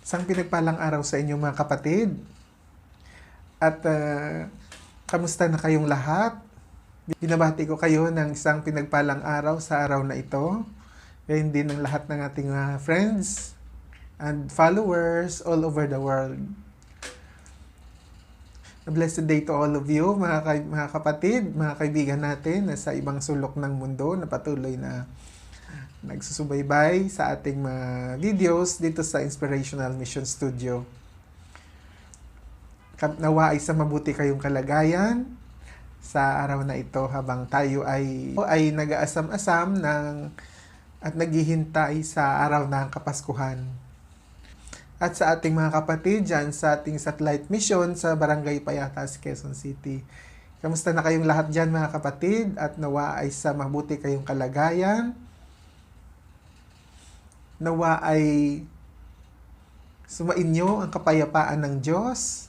Isang pinagpalang araw sa inyo mga kapatid. At kamusta na kayong lahat? Binabati ko kayo ng isang pinagpalang araw sa araw na ito. Gayon din ng lahat ng ating friends and followers all over the world. A blessed day to all of you, mga kapatid, mga kaibigan natin na sa ibang sulok ng mundo na patuloy na nagsusubaybay sa ating mga videos dito sa Inspirational Mission Studio. Nawa ay sa mabuti kayong kalagayan sa araw na ito habang tayo ay nag-aasam-asam at naghihintay sa araw ng Kapaskuhan. At sa ating mga kapatid dyan sa ating satellite mission sa Barangay Payatas, Quezon City. Kamusta na kayong lahat dyan mga kapatid at nawa ay sa mabuti kayong kalagayan. Nawa ay sumainyo ang kapayapaan ng Diyos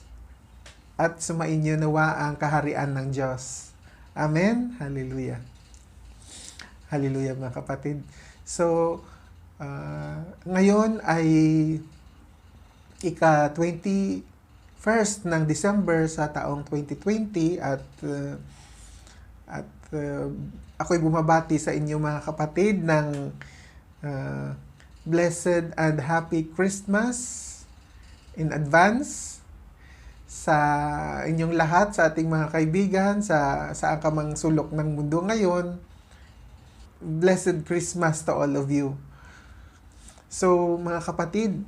at sumainyo nawa ang kaharian ng Diyos. Amen? Hallelujah. Hallelujah mga kapatid. So, ngayon ay ika-21st ng December sa taong 2020 at ako'y bumabati sa inyo mga kapatid ng blessed and happy Christmas in advance sa inyong lahat, sa ating mga kaibigan, sa akamang sulok ng mundo ngayon. Blessed Christmas to all of you. So, mga kapatid,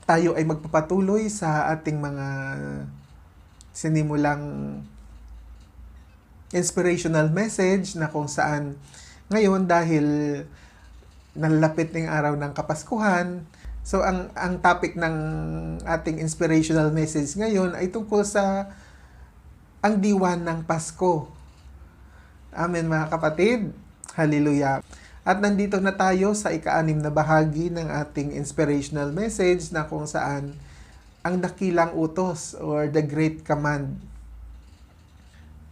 tayo ay magpapatuloy sa ating mga sinimulang inspirational message na kung saan ngayon dahil nalalapit ng araw ng Kapaskuhan. So, ang topic ng ating inspirational message ngayon ay tungkol sa ang diwan ng Pasko. Amen mga kapatid. Hallelujah. At nandito na tayo sa ika-6 na bahagi ng ating inspirational message na kung saan ang dakilang utos or the Great Command.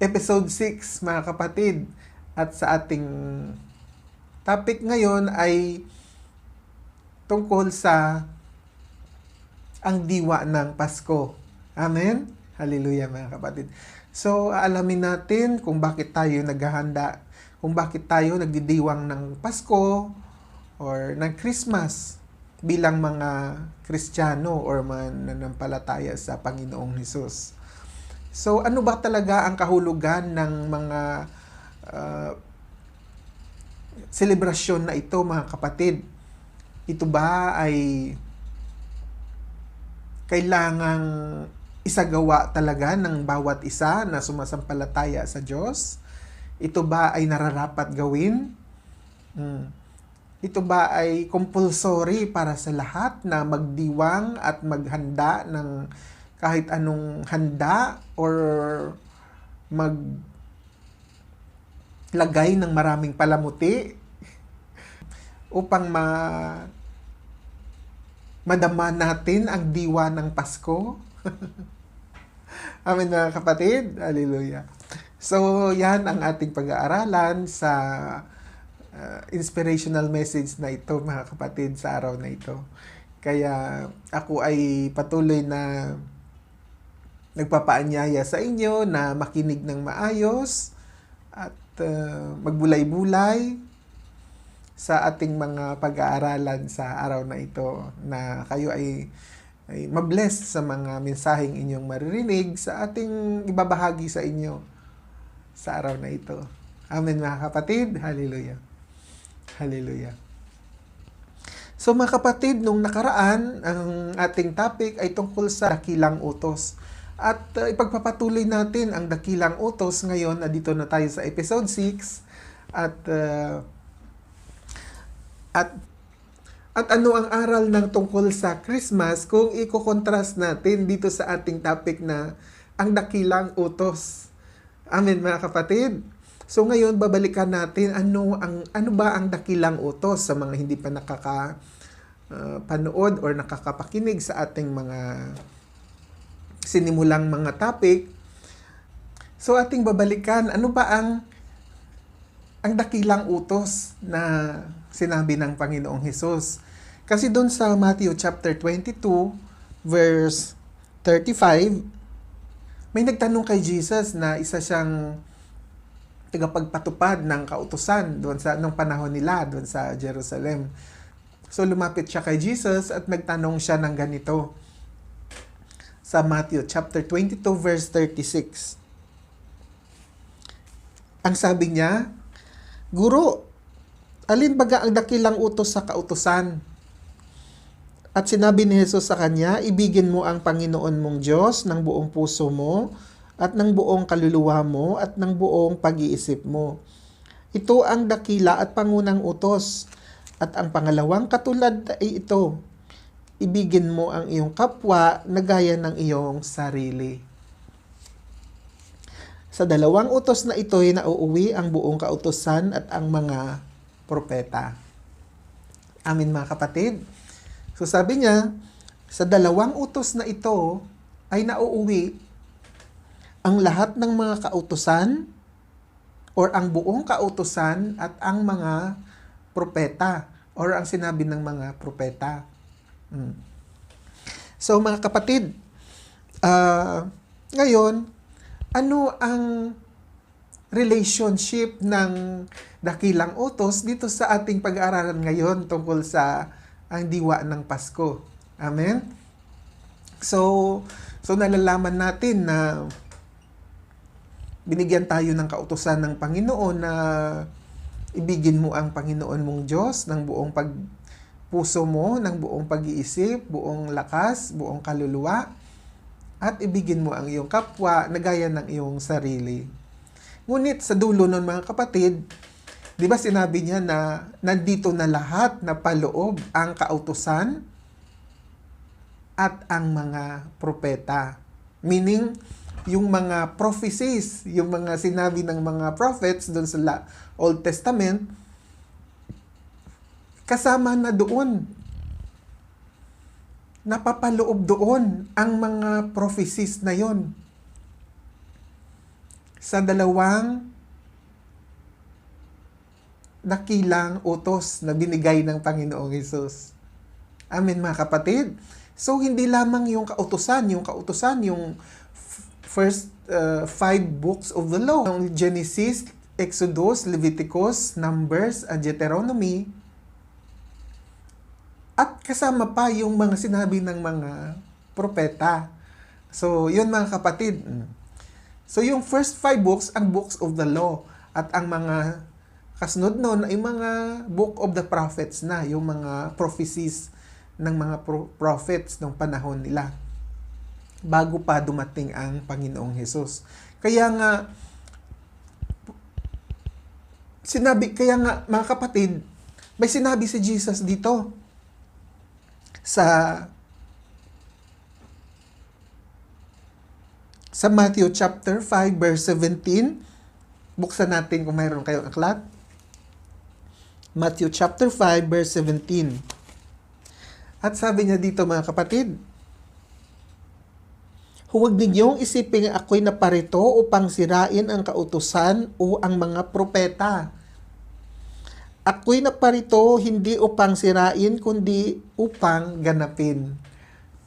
Episode 6 mga kapatid. At sa ating topic ngayon ay tungkol sa ang diwa ng Pasko. Amen? Hallelujah mga kapatid. So, alamin natin kung bakit tayo naghahanda, kung bakit tayo nagdidiwang ng Pasko or ng Christmas bilang mga Kristiyano or mananampalataya sa Panginoong Hesus. So, ano ba talaga ang kahulugan ng mga selebrasyon na ito mga kapatid? Ito ba ay kailangang isagawa talaga ng bawat isa na sumasampalataya sa Diyos? Ito ba ay nararapat gawin? Ito ba ay compulsory para sa lahat na magdiwang at maghanda ng kahit anong handa or maglagay ng maraming palamuti upang madama natin ang diwa ng Pasko? Amen mga kapatid. Hallelujah. So, yan ang ating pag-aaralan sa inspirational message na ito mga kapatid sa araw na ito. Kaya ako ay patuloy na nagpapaanyaya sa inyo na makinig ng maayos at magbulay-bulay sa ating mga pag-aaralan sa araw na ito, na kayo ay mabless sa mga mensaheng inyong maririnig sa ating ibabahagi sa inyo sa araw na ito. Amen mga kapatid. Hallelujah. Hallelujah. So mga kapatid, nung nakaraan, ang ating topic ay tungkol sa dakilang utos. At ipagpapatuloy natin ang dakilang utos ngayon na dito na tayo sa episode 6. At ano ang aral ng tungkol sa Christmas kung i-contrast natin dito sa ating topic na ang dakilang utos. Amen mga kapatid. So ngayon babalikan natin ano ba ang dakilang utos sa mga hindi pa nakakapanood or nakakapakinig sa ating mga sinimulang mga topic. So ating babalikan ano ba ang dakilang utos na sinabi ng Panginoong Hesus. Kasi doon sa Matthew chapter 22, verse 35, may nagtanong kay Jesus na isa siyang tagapagpatupad ng kautusan doon sa nung panahon nila doon sa Jerusalem. So lumapit siya kay Jesus at nagtanong siya ng ganito. Sa Matthew chapter 22 verse 36. Ang sabi niya, "Guro, alin baga ang dakilang utos sa kautusan?" At sinabi ni Jesus sa kanya, "Ibigin mo ang Panginoon mong Diyos ng buong puso mo at ng buong kaluluwa mo at ng buong pag-iisip mo. Ito ang dakila at pangunang utos. At ang pangalawang katulad ay ito, ibigin mo ang iyong kapwa na gaya ng iyong sarili." Sa dalawang utos na ito ay nauuwi ang buong kautusan at ang mga propeta. Amin mga kapatid. So sabi niya, sa dalawang utos na ito ay nauuwi ang lahat ng mga kautusan or ang buong kautusan at ang mga propeta or ang sinabi ng mga propeta. So mga kapatid, ngayon, ano ang relationship ng dakilang utos dito sa ating pag-aaralan ngayon tungkol sa ang diwa ng Pasko? Amen? So nalalaman natin na binigyan tayo ng kautusan ng Panginoon na ibigin mo ang Panginoon mong Diyos ng buong puso mo, ng buong pag-iisip, buong lakas, buong kaluluwa, at ibigin mo ang iyong kapwa na gaya ng iyong sarili. Ngunit sa dulo nun mga kapatid, di ba sinabi niya na nandito na lahat na paloob ang kautusan at ang mga propeta. Meaning, yung mga prophecies, yung mga sinabi ng mga prophets doon sa Old Testament, kasama na doon. Napapaloob doon ang mga prophecies na yon sa dalawang dakilang utos na binigay ng Panginoong Hesus. Amen mga kapatid. So hindi lamang yung kautusan yung first 5 books of the law, yung Genesis, Exodus, Leviticus, Numbers, and Deuteronomy, at kasama pa yung mga sinabi ng mga propeta. So yun mga kapatid. So yung first 5 books, ang books of the law, at ang mga kasunod nun ay mga book of the prophets na, yung mga prophecies ng mga prophets ng panahon nila bago pa dumating ang Panginoong Hesus. Kaya nga mga kapatid, may sinabi si Jesus dito sa Matthew chapter 5 verse 17. Buksan natin kung mayroon kayong aklat. Matthew chapter 5 verse 17. At sabi niya dito mga kapatid, "Huwag ninyong isiping ako'y naparito upang sirain ang kautusan o ang mga propeta. Ako'y naparito hindi upang sirain kundi upang ganapin."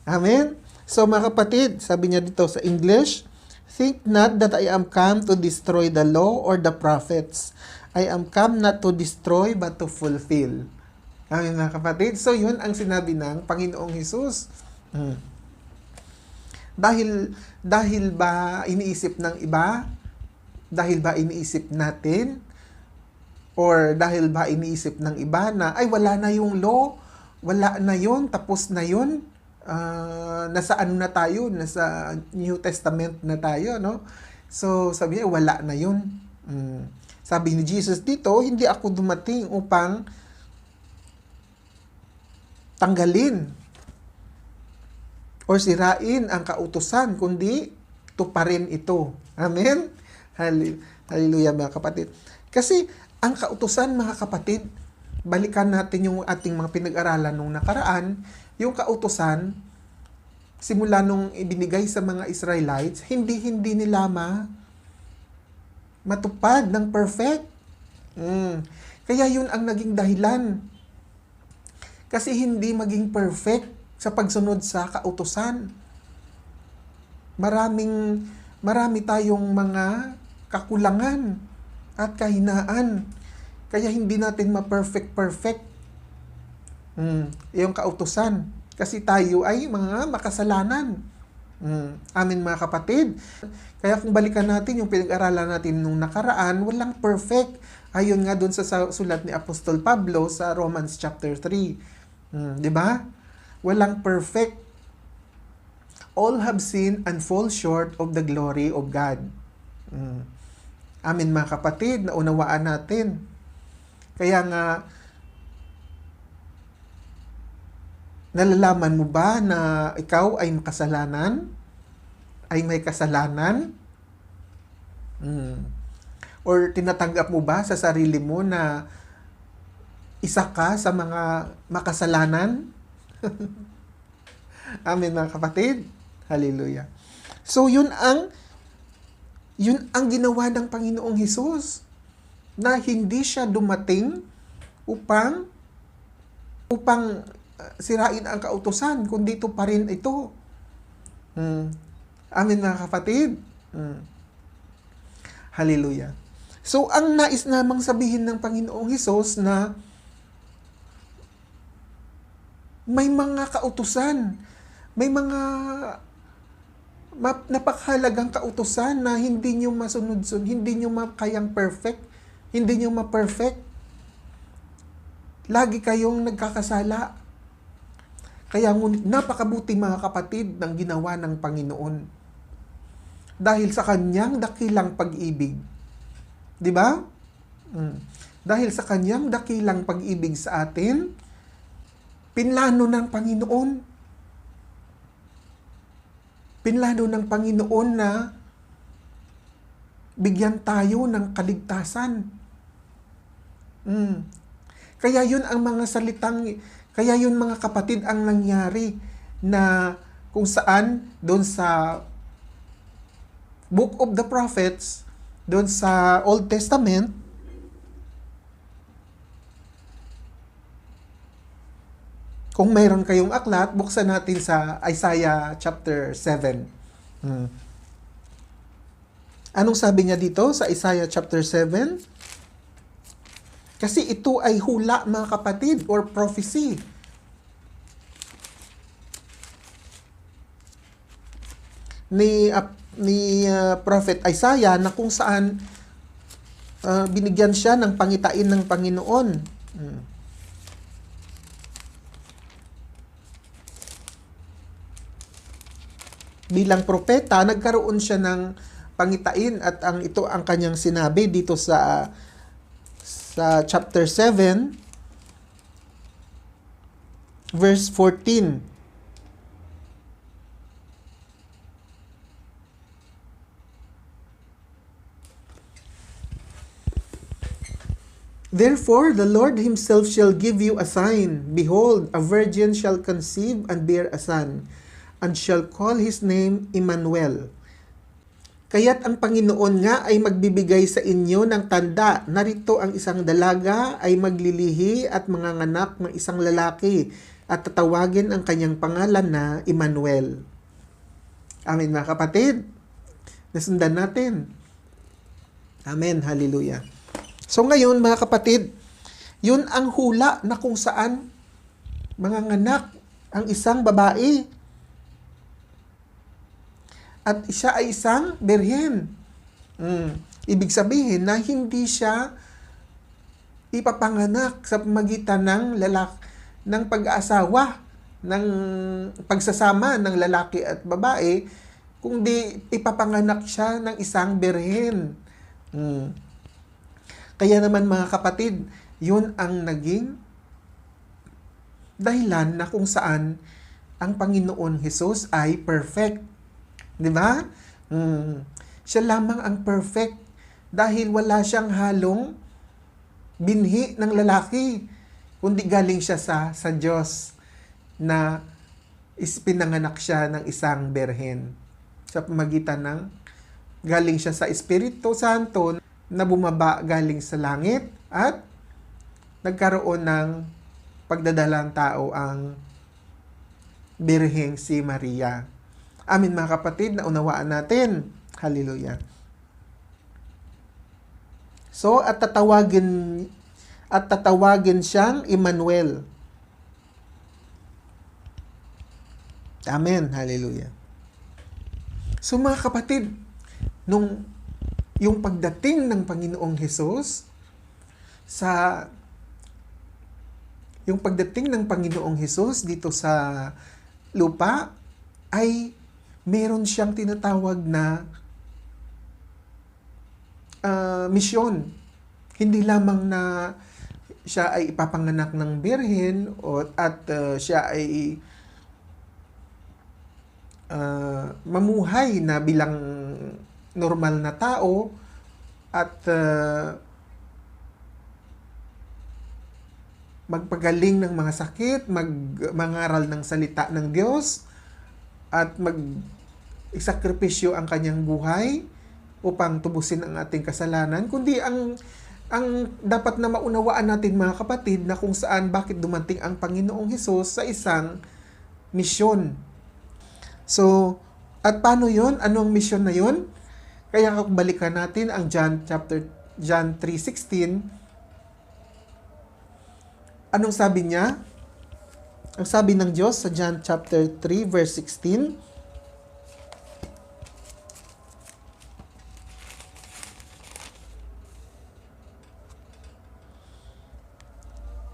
Amen? So mga kapatid, sabi niya dito sa English, "Think not that I am come to destroy the law or the prophets. I am come not to destroy but to fulfill." Amen mga kapatid. So yun ang sinabi ng Panginoong Hesus. Dahil ba iniisip ng iba? Dahil ba iniisip natin? Or dahil ba iniisip ng iba na wala na yung law, wala na yun, tapos na yun, nasa ano na tayo, nasa New Testament na tayo, no? So sabi niya, wala na yun. Sabi ni Jesus dito, hindi ako dumating upang tanggalin or sirain ang kautusan, kundi tuparin ito. Amen? Hallelujah mga kapatid. Kasi ang kautusan mga kapatid, balikan natin yung ating mga pinag-aralan nung nakaraan, yung kautusan, simula nung ibinigay sa mga Israelites, hindi nila matupad ng perfect. Kaya yun ang naging dahilan Kasi hindi maging perfect sa pagsunod sa kautusan. Marami tayong mga kakulangan at kahinaan. Kaya hindi natin ma-perfect yung kautusan. Kasi tayo ay mga makasalanan. Amin mga kapatid. Kaya kung balikan natin yung pinag-aralan natin nung nakaraan, walang perfect. Ayon nga dun sa sulat ni Apostol Pablo sa Romans chapter 3. Di ba? Walang perfect. All have sinned and fall short of the glory of God. Amin mga kapatid, naunawaan natin. Kaya nga, nalalaman mo ba na ikaw ay makasalanan? Ay may kasalanan? Or tinatanggap mo ba sa sarili mo na isa ka sa mga makasalanan? Amen mga kapatid. Hallelujah. So yun ang ginawa ng Panginoong Hesus, na hindi siya dumating upang sirain ang kautusan, kundi ito pa rin ito. Amen mga kapatid. Hallelujah. So ang nais namang sabihin ng Panginoong Hesus na may mga kautusan, may mga napakahalagang kautusan na hindi nyo masunod-sunod, hindi nyo makayang perfect, hindi nyo ma-perfect. Lagi kayong nagkakasala. Kaya ngunit napakabuti mga kapatid ng ginawa ng Panginoon. Dahil sa kanyang dakilang pag-ibig. Di ba? Dahil sa kanyang dakilang pag-ibig sa atin, pinlano ng Panginoon. Pinlano ng Panginoon na bigyan tayo ng kaligtasan. Kaya yun ang mga kaya yun mga kapatid ang nangyari na kung saan doon sa Book of the Prophets, doon sa Old Testament, kung mayroon kayong aklat, buksan natin sa Isaiah chapter 7. Anong sabi niya dito sa Isaiah chapter 7? Kasi ito ay hula mga kapatid or prophecy. Ni Prophet Isaiah na kung saan binigyan siya ng pangitain ng Panginoon. Bilang propeta, nagkaroon siya ng pangitain at ito ang kanyang sinabi dito sa chapter 7 verse 14. Therefore, the Lord himself shall give you a sign. Behold, a virgin shall conceive and bear a son, and shall call his name Emmanuel. Kaya't ang Panginoon nga ay magbibigay sa inyo ng tanda. Narito ang isang dalaga ay maglilihi at manganganak ng isang lalaki, at tatawagin ang kanyang pangalan na Emmanuel. Amen mga kapatid. Nasundan natin. Amen. Hallelujah. So ngayon mga kapatid, yun ang hula na kung saan manganganak ang isang babae. At siya ay isang birhen. Ibig sabihin na hindi siya ipapanganak sa pamagitan ng pag-aasawa, ng pagsasama ng lalaki at babae, kundi ipapanganak siya ng isang birhen. Kaya naman mga kapatid, yun ang naging dahilan na kung saan ang Panginoon Hesus ay perfect. Di ba? Siya lamang ang perfect dahil wala siyang halong binhi ng lalaki, kundi galing siya sa Diyos na pinanganak siya ng isang birhen. Sa pamagitan ng galing siya sa Espiritu Santo na bumaba galing sa langit at nagkaroon ng pagdadalang tao ang Birheng si Maria. Amin mga kapatid, naunawaan natin. Hallelujah. So, at tatawagin siyang Emmanuel. Amen. Hallelujah. So mga kapatid, yung pagdating ng Panginoong Hesus yung pagdating ng Panginoong Hesus dito sa lupa ay meron siyang tinatawag na misyon. Hindi lamang na siya ay ipapanganak ng birhen at siya ay mamuhay na bilang normal na tao at magpagaling ng mga sakit, mangaral ng salita ng Diyos, at isakripisyo ang kanyang buhay upang tubusin ang ating kasalanan, kundi ang dapat na maunawaan natin mga kapatid na kung saan bakit dumating ang Panginoong Hesus sa isang misyon. So, at paano yon? Ano ang misyon na yon? Kaya balikan natin ang John 3:16. Anong sabi niya? Ang sabi ng Diyos sa John chapter 3 verse 16,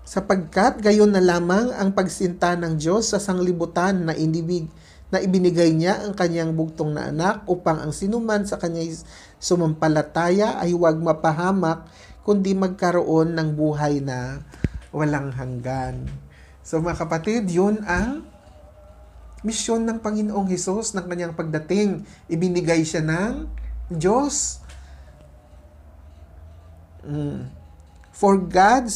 sapagkat gayon na lamang ang pagsinta ng Diyos sa sanglibutan na ibinigay niya ang kanyang bugtong na anak upang ang sinuman sa kanya'y sumampalataya ay huwag mapahamak kundi magkaroon ng buhay na walang hanggan. So mga kapatid, yun ang misyon ng Panginoong Hesus ng kanyang pagdating. Ibinigay siya ng Diyos. For God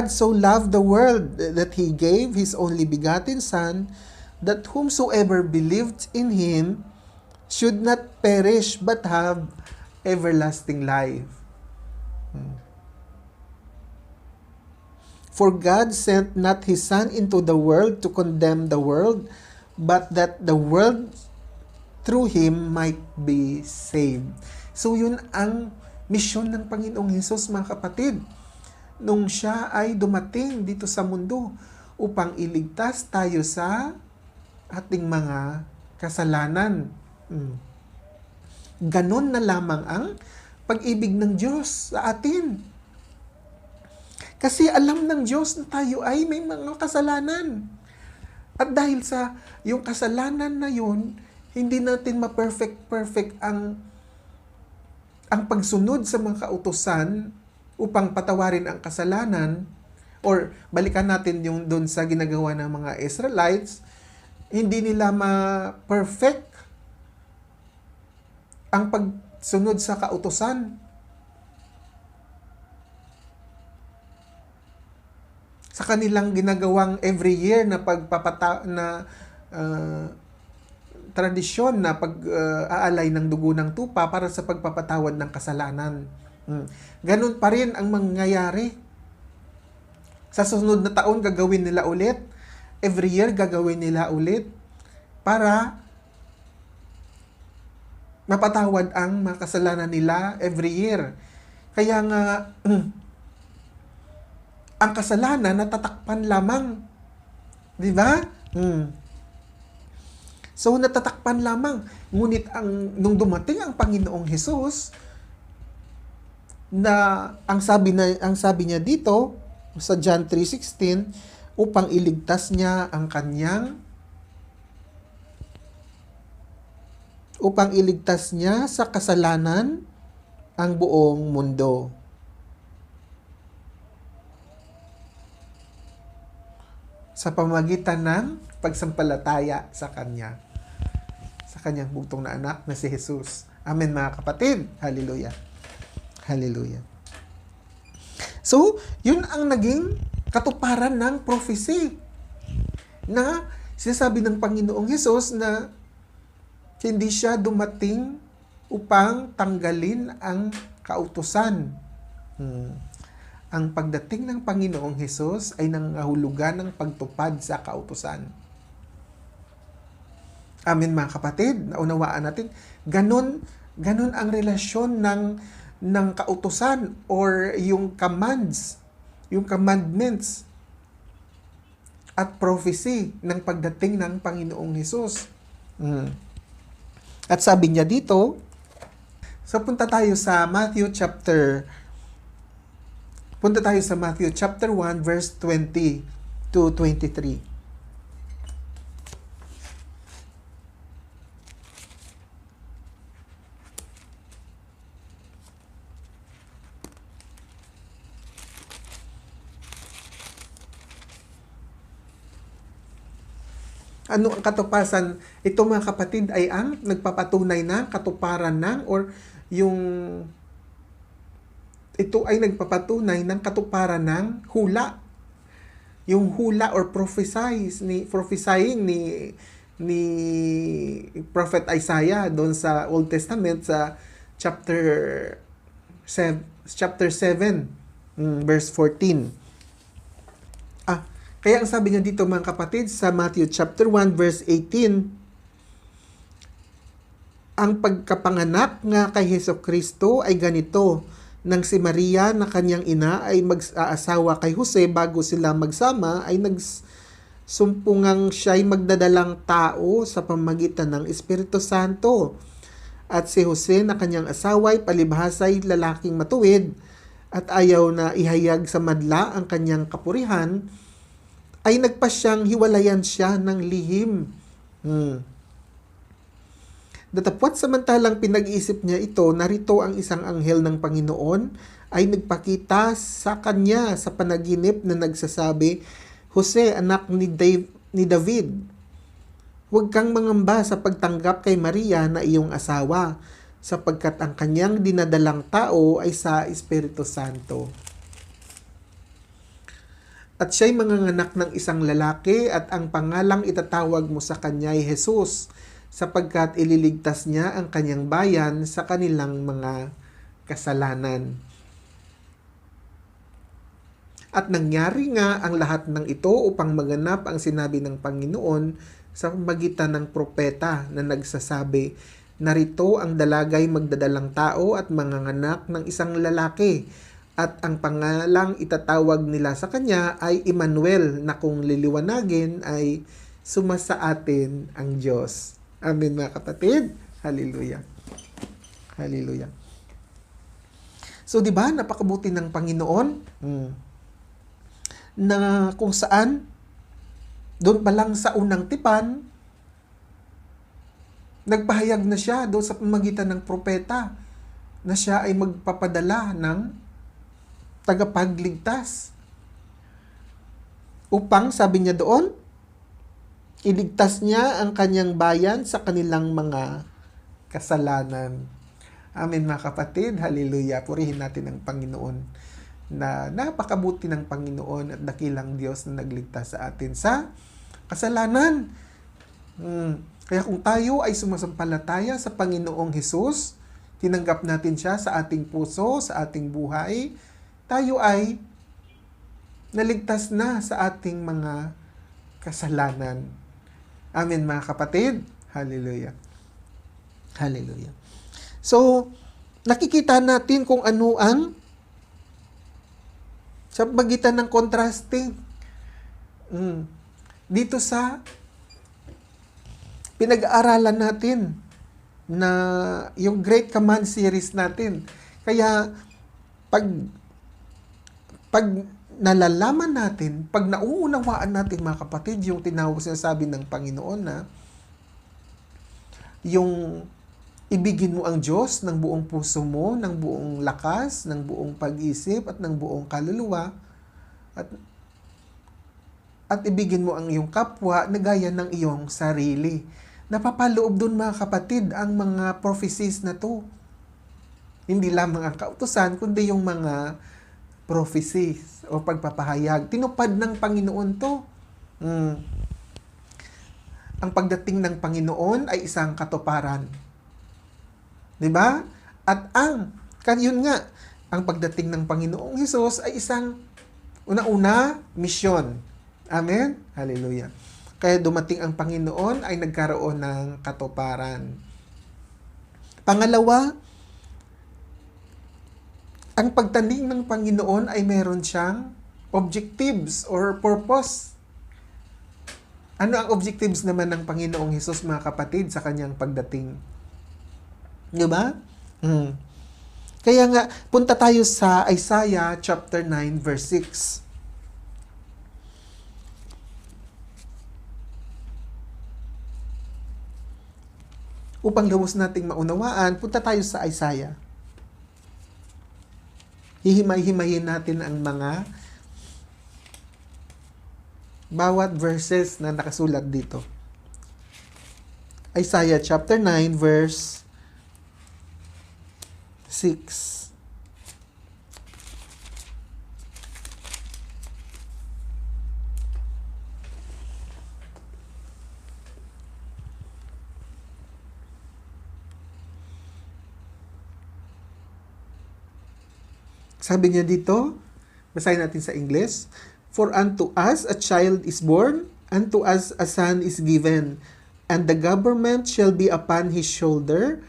so loved the world that He gave His only begotten Son, that whomsoever believed in Him should not perish but have everlasting life. For God sent not His Son into the world to condemn the world, but that the world through Him might be saved. So yun ang misyon ng Panginoong Hesus mga kapatid. Nung siya ay dumating dito sa mundo upang iligtas tayo sa ating mga kasalanan. Ganon na lamang ang pag-ibig ng Diyos sa atin. Kasi alam ng Diyos na tayo ay may mga kasalanan. At dahil sa yung kasalanan na yun, hindi natin ma-perfect ang pagsunod sa mga kautusan upang patawarin ang kasalanan, or balikan natin yung doon sa ginagawa ng mga Israelites, hindi nila ma-perfect ang pagsunod sa kautusan. Sa kanilang ginagawang every year na tradisyon na pag-aalay ng dugo ng tupa para sa pagpapatawad ng kasalanan. Ganun pa rin ang mangyayari. Sa susunod na taon, gagawin nila ulit. Every year, gagawin nila ulit para mapatawad ang mga kasalanan nila every year. Kaya nga, ang kasalanan natatakpan lamang. Di ba? So, natatakpan lamang. Ngunit nung dumating ang Panginoong Hesus, na ang sabi niya dito sa John 3:16, upang iligtas niya sa kasalanan ang buong mundo. Sa pamamagitan ng pagsampalataya sa kanyang bugtong na anak na si Jesus. Amen mga kapatid. Hallelujah. Hallelujah. So, yun ang naging katuparan ng prophecy na sinasabi ng Panginoong Hesus na hindi siya dumating upang tanggalin ang kautusan. ang pagdating ng Panginoong Hesus ay nangangahulugan ng pagtupad sa kautusan. Amen mga kapatid, naunawaan natin. Ganon ang relasyon ng kautusan or yung commands, yung commandments at prophecy ng pagdating ng Panginoong Hesus. At sabi niya dito, so punta tayo sa Matthew chapter 1 verse 20 to 23. Ano ang katupasan? Ito mga kapatid ay ang nagpapatunay ng katuparan ng or yung ito ay nagpapatunay ng katuparan ng hula. Yung hula or prophesying ni Prophet Isaiah doon sa Old Testament sa chapter 7 verse 14. Kaya ang sabi niya dito mga kapatid sa Matthew chapter 1 verse 18, ang pagkapanganak nga kay Hesukristo ay ganito, nang si Maria na kanyang ina ay mag-aasawa kay Jose bago sila magsama ay nagsumpungang siya'y magdadalang tao sa pamamagitan ng Espiritu Santo. At si Jose na kanyang asawa ay palibhasa'y lalaking matuwid at ayaw na ihayag sa madla ang kanyang kapurihan, ay nagpasyang hiwalayan siya ng lihim. Datapwat samantalang pinag-iisip niya ito, narito ang isang anghel ng Panginoon ay nagpakita sa kanya sa panaginip na nagsasabi, Jose, anak ni David, huwag kang mangamba sa pagtanggap kay Maria na iyong asawa, sapagkat ang kanyang dinadalang tao ay sa Espiritu Santo. At siya'y manganganak ng isang lalaki at ang pangalang itatawag mo sa kanya ay Jesus, sapagkat ililigtas niya ang kanyang bayan sa kanilang mga kasalanan. At nangyari nga ang lahat ng ito upang maganap ang sinabi ng Panginoon sa pamamagitan ng propeta na nagsasabi, narito ang dalagay magdadalang tao at manganganak ng isang lalaki, at ang pangalang itatawag nila sa kanya ay Emmanuel, na kung liliwanagin ay sumasa atin ang Diyos. Amen mga kapatid. Hallelujah. Hallelujah. So di ba napakabuti ng Panginoon na kung saan doon pa lang sa unang tipan nagpahayag na siya doon sa pamamagitan ng propeta na siya ay magpapadala ng tagapagligtas. Upang, sabi niya doon, iligtas niya ang kanyang bayan sa kanilang mga kasalanan. Amen mga kapatid. Hallelujah. Purihin natin ang Panginoon na napakabuti ng Panginoon at dakilang Diyos na nagligtas sa atin sa kasalanan. Kaya kung tayo ay sumasampalataya sa Panginoong Hesus, tinanggap natin siya sa ating puso, sa ating buhay, tayo ay naligtas na sa ating mga kasalanan. Amen mga kapatid. Hallelujah. Hallelujah. So, nakikita natin kung ano ang sa pagitan ng contrasting dito sa pinag-aaralan natin na yung Great Command series natin. Kaya pag nalalaman natin, pag nauunawaan natin mga kapatid, yung tinawag sinasabi ng Panginoon na yung ibigin mo ang Diyos ng buong puso mo, ng buong lakas, ng buong pag-isip at ng buong kaluluwa, at ibigin mo ang iyong kapwa na gaya ng iyong sarili. Napapaloob doon mga kapatid ang mga prophecies na to. Hindi lamang ang kautusan, kundi yung mga prophecies o pagpapahayag. Tinupad ng Panginoon to. Ang pagdating ng Panginoon ay isang katuparan. 'Di ba? At yun nga, ang pagdating ng Panginoong Hesus ay isang una-una, misyon. Amen? Hallelujah. Kaya dumating ang Panginoon ay nagkaroon ng katuparan. Pangalawa, ang pagtanding ng Panginoon ay meron siyang objectives or purpose. Ano ang objectives naman ng Panginoong Hesus, mga kapatid, sa kanyang pagdating? Di ba? Kaya nga, punta tayo sa Isaiah chapter 9, verse 6. Upang lubos nating maunawaan, punta tayo sa Isaiah. Hihimay-himayin natin ang mga bawat verses na nakasulat dito. Isaiah chapter 9, verse 6. Sabi niya dito, basahin natin sa English, "For unto us a child is born, unto us a son is given, and the government shall be upon his shoulder,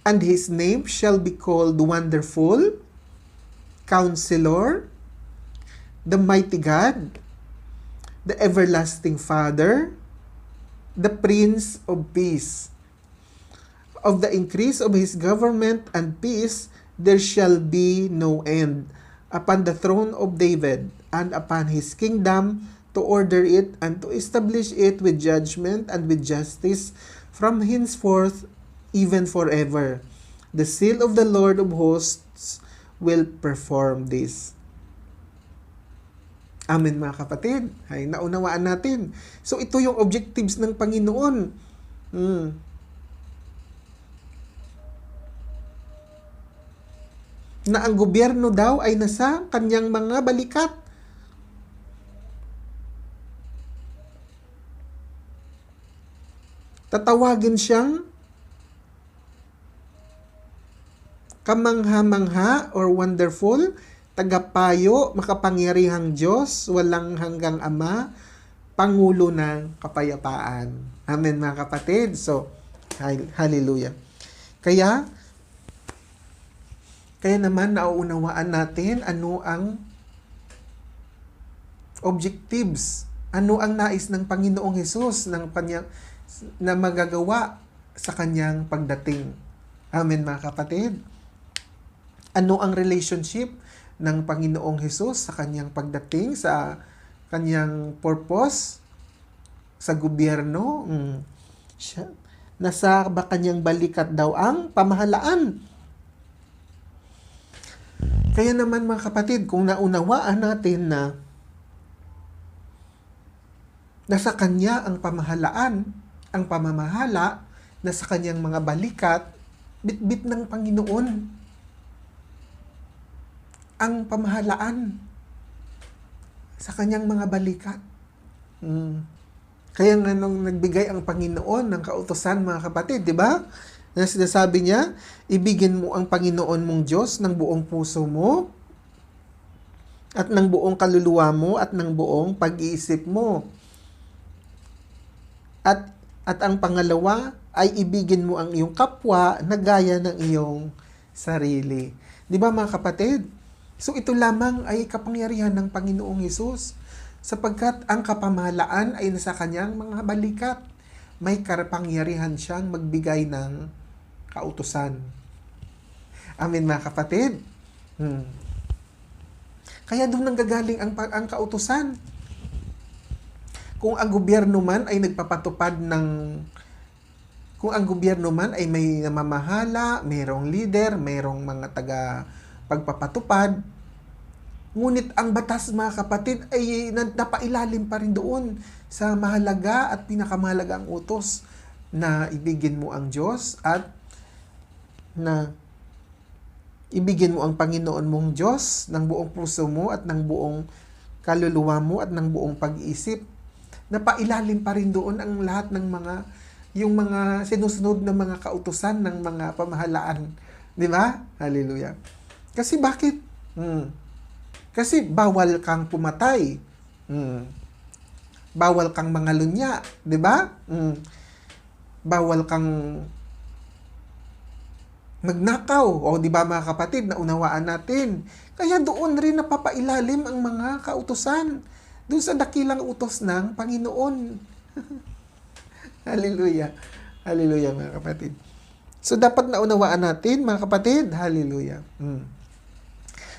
and his name shall be called Wonderful, Counselor, the Mighty God, the Everlasting Father, the Prince of Peace. Of the increase of his government and peace, there shall be no end, upon the throne of David, and upon his kingdom, to order it and to establish it with judgment and with justice from henceforth, even forever. The seal of the Lord of hosts will perform this." Amen, mga kapatid. Ay, naunawaan natin. So, ito yung objectives ng Panginoon. Na ang gobyerno daw ay nasa kanyang mga balikat. Tatawagin siyang kamangha-mangha or wonderful, tagapayo, makapangyarihang Diyos, walang hanggang Ama, Pangulo ng kapayapaan. Amen, mga kapatid. So, hallelujah. Kaya naman nauunawaan natin ano ang objectives, ano ang nais ng Panginoong Hesus na magagawa sa kanyang pagdating. Amen, mga kapatid. Ano ang relationship ng Panginoong Hesus sa kanyang pagdating, sa kanyang purpose, sa gobyerno? Nasa ba kanyang balikat daw ang pamahalaan? Kaya naman, mga kapatid, kung naunawaan natin na nasa kanya ang pamahalaan, ang pamamahala, nasa kanyang mga balikat, bitbit ng Panginoon ang pamahalaan sa kanyang mga balikat. Kaya nga nung nagbigay ang Panginoon ng kautusan, mga kapatid, di ba? Na sinasabi niya, ibigin mo ang Panginoon mong Diyos ng buong puso mo, at ng buong kaluluwa mo, at ng buong pag-iisip mo. At ang pangalawa ay ibigin mo ang iyong kapwa na gaya ng iyong sarili. Di ba, mga kapatid? So ito lamang ay kapangyarihan ng Panginoong Hesus, sapagkat ang kapamahalaan ay nasa kanyang mga balikat. May kapangyarihan siyang magbigay ng kautusan. Amen, mga kapatid. Kaya doon nanggagaling ang kautusan. Kung ang gobyerno man ay nagpapatupad kung ang gobyerno man ay may namamahala, mayroong leader, mayroong mga taga pagpapatupad, ngunit ang batas, mga kapatid, ay napailalim pa rin doon sa mahalaga at pinakamahalagang utos na ibigin mo ang Diyos at na ibigin mo ang Panginoon mong Diyos ng buong puso mo at ng buong kaluluwa mo at ng buong pag-iisip. Napailalim pa rin doon ang lahat ng yung mga sinusunod na mga kautusan ng mga pamahalaan Di ba? Hallelujah. Kasi bakit? Kasi bawal kang pumatay. Bawal kang mangalunya. Di ba? Bawal kang magnakaw. O di ba mga kapatid, naunawaan natin. Kaya doon rin napapailalim ang mga kautusan. Doon sa dakilang utos ng Panginoon. Hallelujah. Hallelujah mga kapatid. So dapat naunawaan natin mga kapatid. Hallelujah.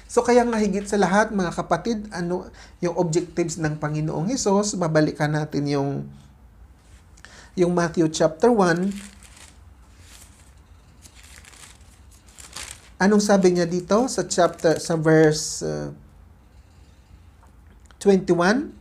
So kaya nga higit sa lahat mga kapatid, ano yung objectives ng Panginoong Hesus? Babalikan natin yung Matthew chapter 1. Anong sabi niya dito sa verse 21?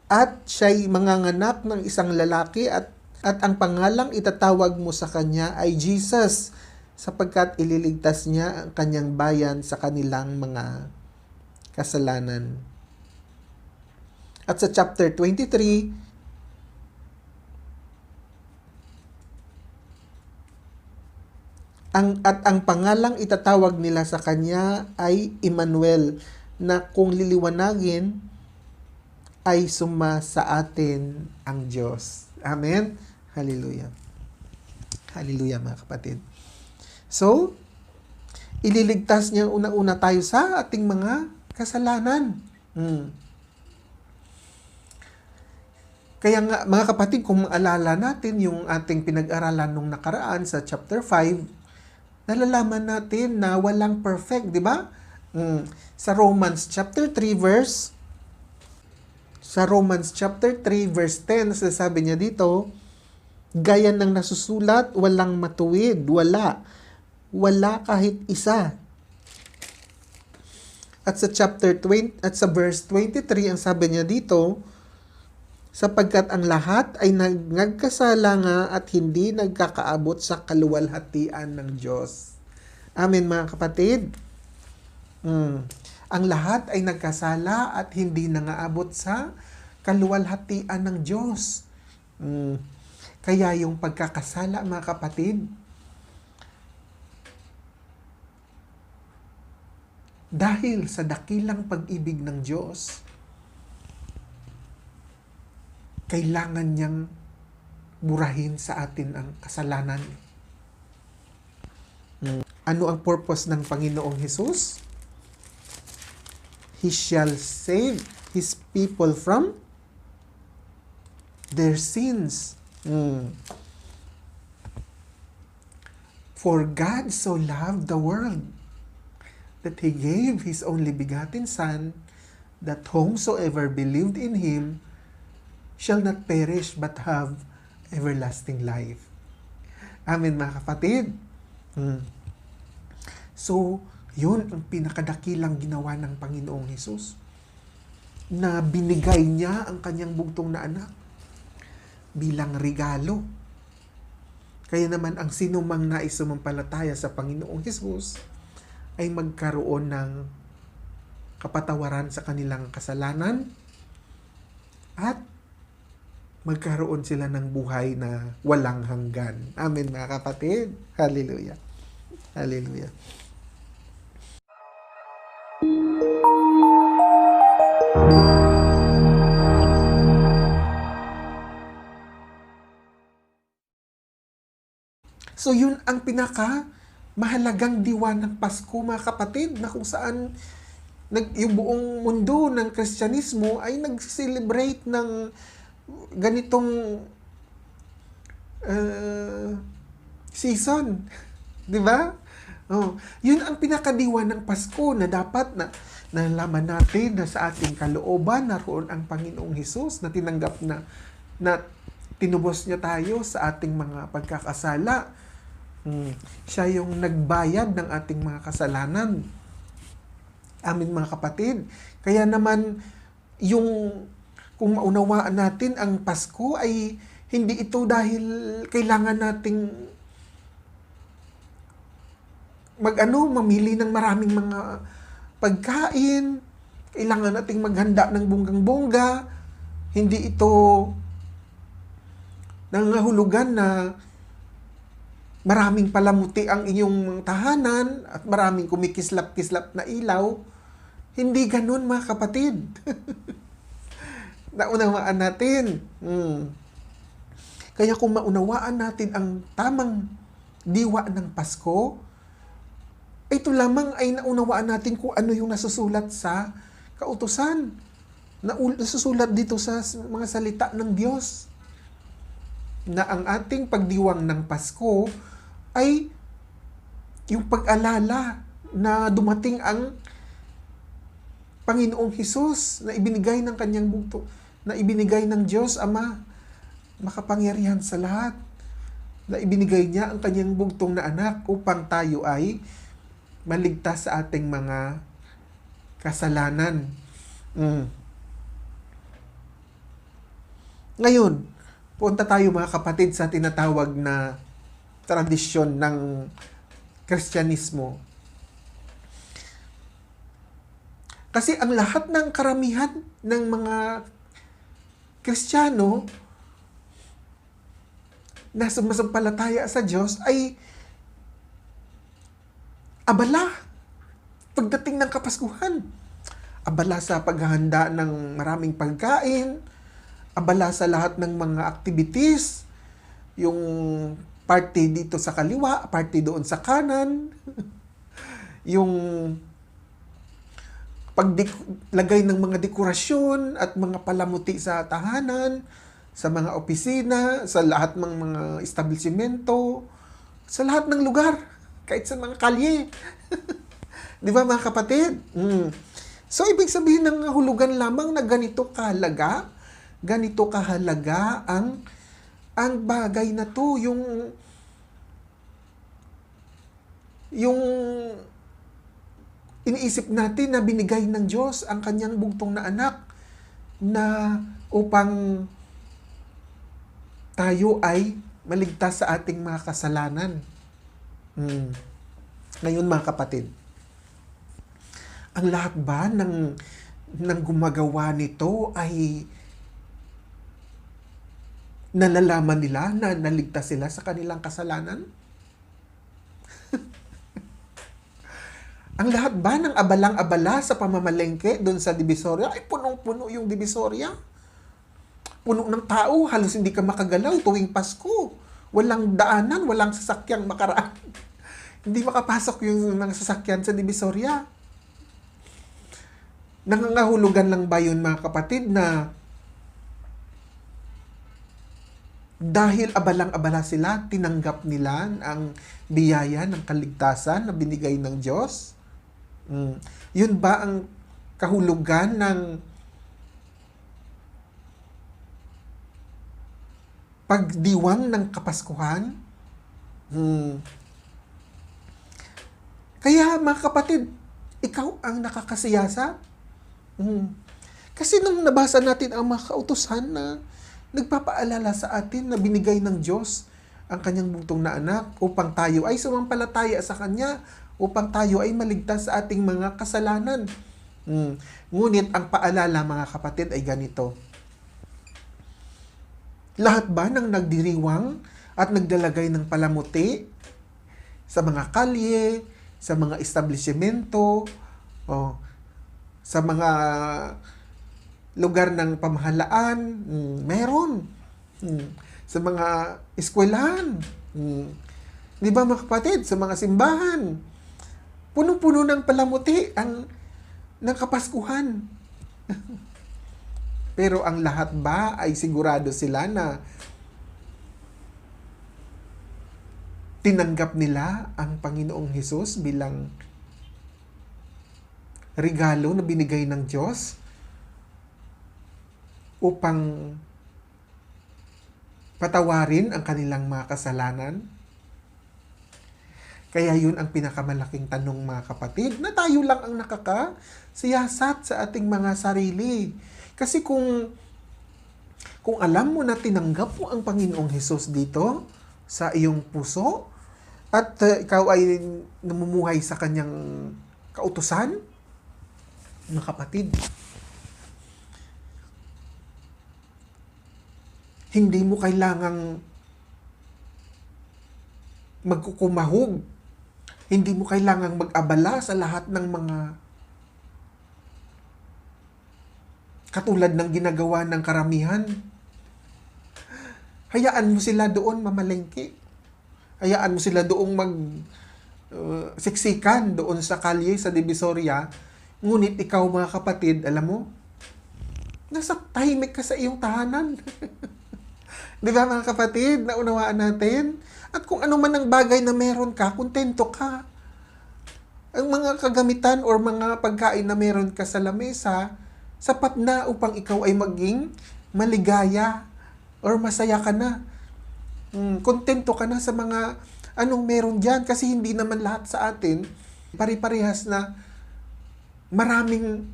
At siya'y manganganak ng isang lalaki at ang pangalang itatawag mo sa kanya ay Jesus, sapagkat ililigtas niya ang kanyang bayan sa kanilang mga kasalanan. At sa chapter 23, ang pangalang itatawag nila sa kanya ay Emmanuel, na kung liliwanagin ay suma sa atin ang Diyos. Amen? Hallelujah. Hallelujah mga kapatid. So, ililigtas niya una-una tayo sa ating mga kasalanan. Kaya nga mga kapatid, kung maalala natin yung ating pinag-aralan nung nakaraan sa chapter 5, nalalaman natin na walang perfect, di ba? Sa Romans chapter 3 verse 10, sabi niya dito, gaya ng nasusulat, walang matuwid, wala kahit isa. At sa verse 23, ang sabi niya dito, sapagkat ang lahat ay nagkasala nga at hindi nagkakaabot sa kaluwalhatian ng Diyos. Amen mga kapatid. Ang lahat ay nagkasala at hindi nangaabot sa kaluwalhatian ng Diyos. Kaya yung pagkakasala mga kapatid, dahil sa dakilang pag-ibig ng Diyos, kailangan niyang burahin sa atin ang kasalanan. Ano ang purpose ng Panginoong Hesus? He shall save His people from their sins. For God so loved the world that He gave His only begotten Son, that whomsoever believed in Him shall not perish but have everlasting life. Amen mga kapatid. So, yun ang pinakadakilang ginawa ng Panginoong Hesus, na binigay niya ang kanyang bugtong na anak bilang regalo. Kaya naman ang sinumang nais sumampalataya sa Panginoong Hesus ay magkaroon ng kapatawaran sa kanilang kasalanan at magkaroon sila ng buhay na walang hanggan. Amen mga kapatid. Hallelujah. Hallelujah. So yun ang mahalagang diwa ng Pasko mga kapatid, na kung saan yung buong mundo ng Kristyanismo ay nag-celebrate ng ganitong season. Di ba? Yun ang pinakadiwa ng Pasko, na dapat na nalaman natin na sa ating kalooban naroon ang Panginoong Hesus, na tinanggap na tinubos niya tayo sa ating mga pagkakasala. Siya yung nagbayad ng ating mga kasalanan. Amin mga kapatid. Kaya naman kung maunawaan natin ang Pasko, ay hindi ito dahil kailangan nating mamili ng maraming mga pagkain, kailangan nating maghanda ng bonggang-bongga. Hindi ito nangangahulugan na maraming palamuti ang inyong tahanan at maraming kumikislap-kislap na ilaw. Hindi ganun, mga kapatid. Naunawaan natin. Kaya kung maunawaan natin ang tamang diwa ng Pasko, ito lamang ay naunawaan natin kung ano yung nasusulat sa kautusan. Nasusulat dito sa mga salita ng Diyos. Na ang ating pagdiwang ng Pasko ay yung pag-alala na dumating ang Panginoong Hesus na ibinigay ng kanyang bugto, na ibinigay ng Diyos Ama, makapangyarihan sa lahat, na ibinigay niya ang kanyang bugtong na anak upang tayo ay maligtas sa ating mga kasalanan. Ngayon, punta tayo mga kapatid sa tinatawag na tradisyon ng Kristyanismo. Kasi ang lahat ng karamihan ng mga Kristiyano na sumasampalataya sa Diyos ay abala pagdating ng Kapaskuhan. Abala sa paghahanda ng maraming pagkain, abala sa lahat ng mga activities, yung party dito sa kaliwa, party doon sa kanan, yung paglagay ng mga dekorasyon at mga palamuti sa tahanan, sa mga opisina, sa lahat ng mga establishmento, sa lahat ng lugar, kahit sa mga kalye. Di ba mga kapatid? So, ibig sabihin ng hulugan lamang na ganito kahalaga ang bagay na to, yung iniisip natin na binigay ng Diyos ang kanyang bugtong na anak na upang tayo ay maligtas sa ating mga kasalanan. Ngayon mga kapatid, ang lahat ba ng gumagawa nito ay nalalaman nila na naligtas sila sa kanilang kasalanan? Ang lahat ba ng abalang-abala sa pamamalengke doon sa Divisoria ay punong-puno yung Divisoria? Puno ng tao, halos hindi ka makagalaw tuwing Pasko. Walang daanan, walang sasakyang makaraan. Hindi makapasok yung mga sasakyan sa Divisoria. Nangangahulugan lang ba yun mga kapatid na dahil abalang-abala sila, tinanggap nila ang biyaya ng kaligtasan na binigay ng Diyos? Yun ba ang kahulugan ng pagdiwang ng Kapaskuhan? Kaya mga kapatid, ikaw ang nakakasiyasa. Kasi nung nabasa natin ang mga kautusan na nagpapaalala sa atin na binigay ng Diyos ang kanyang bugtong na anak upang tayo ay sumampalataya sa kanya, upang tayo ay maligtas sa ating mga kasalanan. Ngunit ang paalala mga kapatid ay ganito. Lahat ba ng nagdiriwang at nagdalagay ng palamuti sa mga kalye, sa mga establishmento, sa mga lugar ng pamahalaan, meron. Sa mga eskwelahan, di ba mga kapatid, sa mga simbahan, punong-puno ng palamuti ng Kapaskuhan. Pero ang lahat ba ay sigurado sila na tinanggap nila ang Panginoong Hesus bilang regalo na binigay ng Diyos upang patawarin ang kanilang mga kasalanan? Kaya yun ang pinakamalaking tanong mga kapatid, na tayo lang ang nakakasiyasat sa ating mga sarili. Kasi kung alam mo na tinanggap mo ang Panginoong Hesus dito sa iyong puso at ikaw ay namumuhay sa kanyang kautusan, mga kapatid, hindi mo kailangang magkukumahog. Hindi mo kailangang mag-abala sa lahat ng mga katulad ng ginagawa ng karamihan. Hayaan mo sila doon mamalengke. Hayaan mo sila doong siksikan doon sa kalye, sa Divisoria. Ngunit ikaw, mga kapatid, alam mo, nasa tahimik ka sa iyong tahanan. Di ba, mga kapatid, naunawaan natin? At kung ano man ang bagay na meron ka, kontento ka. Ang mga kagamitan or mga pagkain na meron ka sa lamesa, sapat na upang ikaw ay maging maligaya or masaya ka na. Kontento ka na sa mga anong meron dyan. Kasi hindi naman lahat sa atin pari-parehas na maraming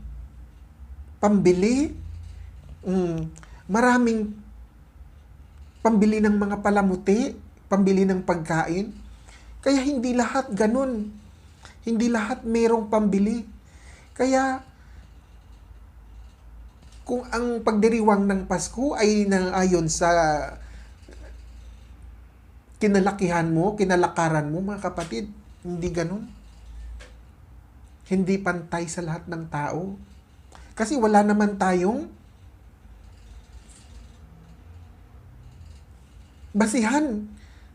pambili, maraming pambili ng mga palamuti, pambili ng pagkain. Kaya hindi lahat ganun. Hindi lahat merong pambili. Kaya kung ang pagdiriwang ng Pasko ay naayon sa kinalakihan mo, kinalakaran mo, mga kapatid, hindi ganun. Hindi pantay sa lahat ng tao. Kasi wala naman tayong basihan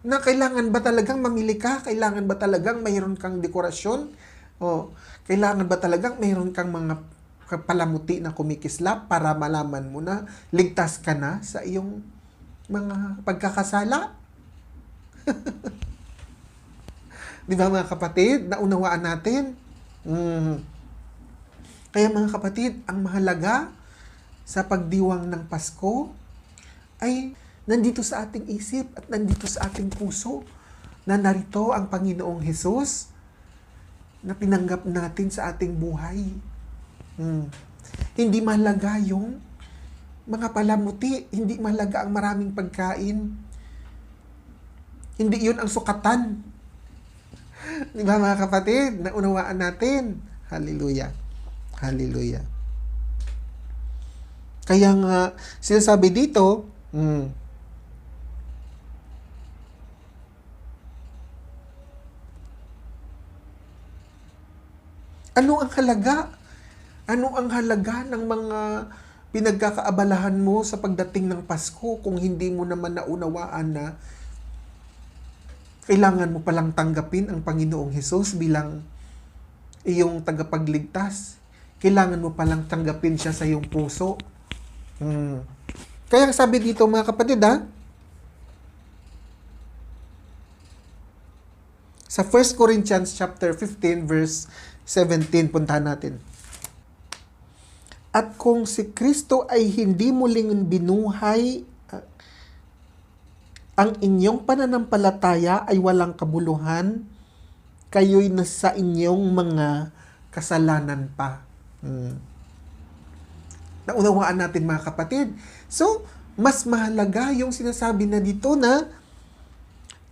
na kailangan ba talagang mamili ka? Kailangan ba talagang mayroon kang dekorasyon? O kailangan ba talagang mayroon kang mga palamuti na kumikislap para malaman mo na ligtas ka na sa iyong mga pagkakasala? Di ba, mga kapatid? Naunawaan natin? Kaya, mga kapatid, ang mahalaga sa pagdiwang ng Pasko ay nandito sa ating isip at nandito sa ating puso na narito ang Panginoong Hesus na tinanggap natin sa ating buhay. Hindi mahalaga yung mga palamuti, hindi mahalaga ang maraming pagkain. Hindi yun ang sukatan. Di ba, mga kapatid? Naunawaan natin. Hallelujah. Hallelujah. Kaya nga, sinasabi dito, ano ang halaga? Ano ang halaga ng mga pinagkakaabalahan mo sa pagdating ng Pasko kung hindi mo naman naunawaan na kailangan mo palang tanggapin ang Panginoong Hesus bilang iyong tagapagligtas. Kailangan mo palang tanggapin siya sa iyong puso. Kaya sabi dito, mga kapatid, sa 1 Corinthians chapter 15 verse 17, puntahan natin. At kung si Kristo ay hindi muling binuhay, ang inyong pananampalataya ay walang kabuluhan, kayo'y nasa inyong mga kasalanan pa. Naunawaan natin, mga kapatid. So, mas mahalaga yung sinasabi na dito na